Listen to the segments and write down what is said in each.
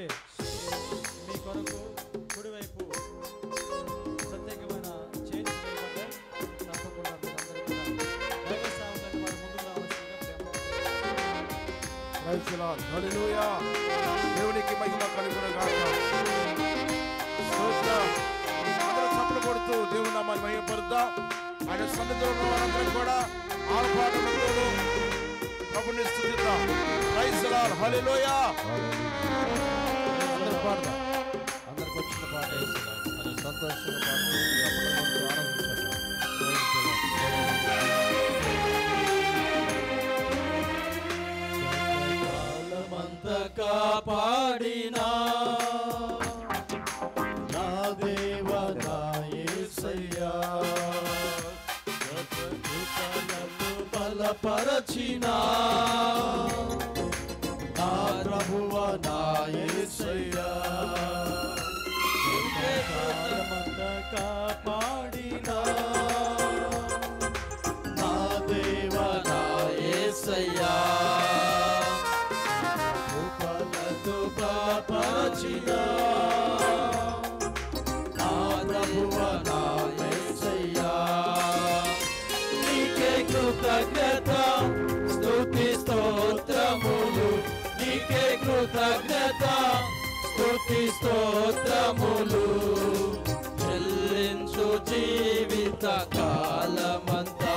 ఎందుకంటే మీ కొరకు కుడివైపు ప్రత్యేకమైన చైర్స్ వేయబడ్డాయి. తప్పకుండా మీరందరూ కూడా దైవ సేవకులకు వారు ముందుకు రావాల్సిందిగా ప్రైజ్ ది లార్డ్. హల్లెలూయా. దేవునికి మహిమ కలుగును గాక. స్తోత్రం. అందరూ చప్పట్లు కొడుతూ దేవుని నామాన్ని మహిమపరుద్దాం. ఆయన సన్నిధిలో ఉన్న వారందరూ కూడా ఆర్భాటముతో ప్రభుని స్తుతిద్దాం. Praise the lord. హల్లెలూయా. అందరూ పాడదాం. అందరికి వచ్చిన పాట వేస్తున్నాం. అది సంతోషంగా పాడుతూ ఆరంభించాలి. కాలమంతా కాపాడినా నా దేవా నా యేసయ్యా, నన్ను బలపరచినా నా ప్రభువా నా యేసయ్యా, కాలమంతా కాపాడినా నా దేవా నా యేసయ్యా, కాపాడినా నా ప్రభువా నా యేసయ్యా, నీకే కృతజ్ఞత స్తుతి స్తోత్రములు, నీకే కృతజ్ఞత స్తుతి స్తోత్రములు చెల్లించు జీవిత కాలమంతా,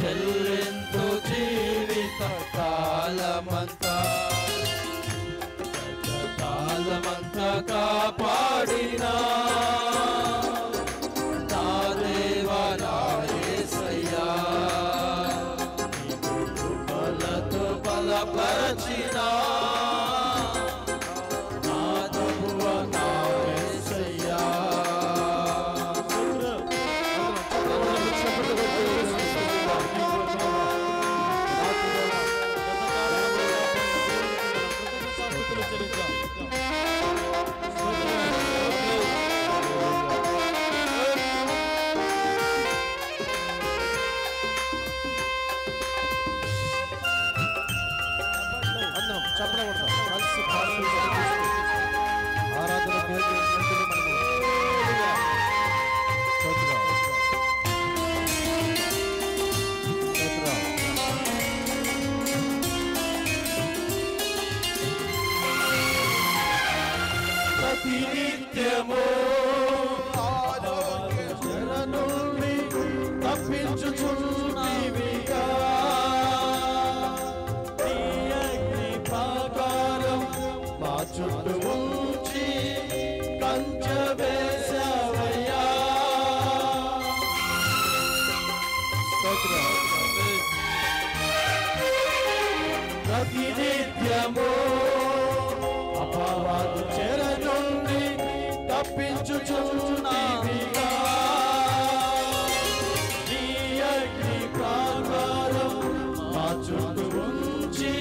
చెల్లించు జీవిత కాలమంతా, కాలమంతా కాపాడినా నా దేవా నా యేసయ్యా, బలతో బలపరచినా నా ప్రభువా నా యేసయ్యా. ప్రతినిత్యము శరణుల్ని తప్పించుచున్నవిగా నీ అగ్ని ప్రాకారం మా చుట్టూ ఉంచి కంచె వేశావయ్యా. ప్రతినిత్యము అపవాదు చెర నుండి తప్పించుచున్నవిగా నీ అగ్ని ప్రాకారం మా చుట్టూ ఉంచి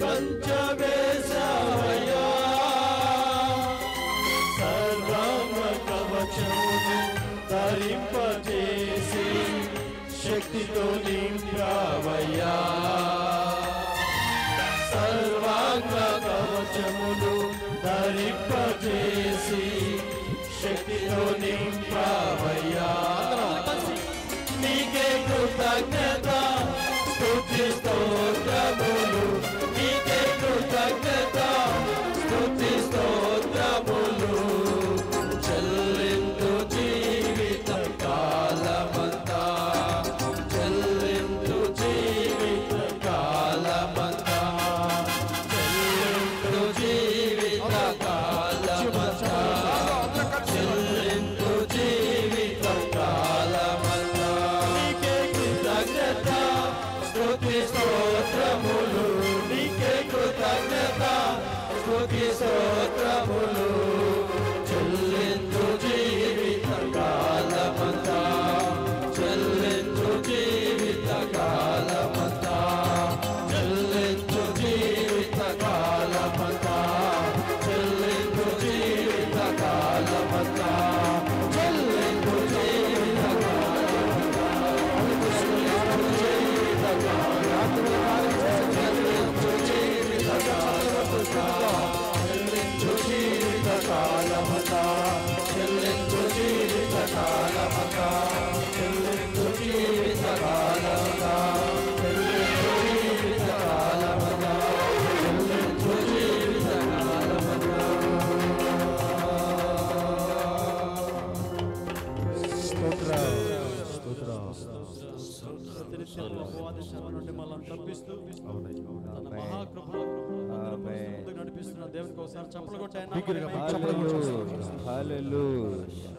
కంచె వేశావయ్యా. సర్వాంగ కవచమును ధరింపజేసి శక్తితో నింపావయ్యా. సర్వాంగ కవచములు ధరింపజేసి శక్తితో నింపావయ్యా. నీకే కృతజ్ఞత స్తుతి స్తోత్రములు, నీకే కృతజ్ఞత స్తుతి స్తోత్రములు చెల్లించు జీవిత కాలమంతా, చెల్లించు జీవిత కాలమంతా, చెల్లించు జీవిత కాలమంతా, చెల్లించు జీవిత కాలమంతా. నీకే కృతజ్ఞత స్తుతి స్తోత్రములు, నీకే కృతజ్ఞత స్తుతి స్తోత్రములు చెల్లించు జీవిత కాలమంతా, చెల్లించు జీవిత కాలమంతా, చెల్లించు జీవిత కాలమంతా, చెల్లించు జీవిత కాలమంతా, చెల్లించు జీవిత కాలమంతా, చెల్లించు జీవిత కాలమంతా, చెల్లించు జీవిత కాలమంతా. ప్రతినిత్యం అపవాది శ్రమ నుండి మనల్ని తప్పిస్తూ తన మహాకృపలో ముందుకు నడిపిస్తున్న దేవునికి ఒకసారి చప్పలు కొట్టాయన. హల్లెలూయా.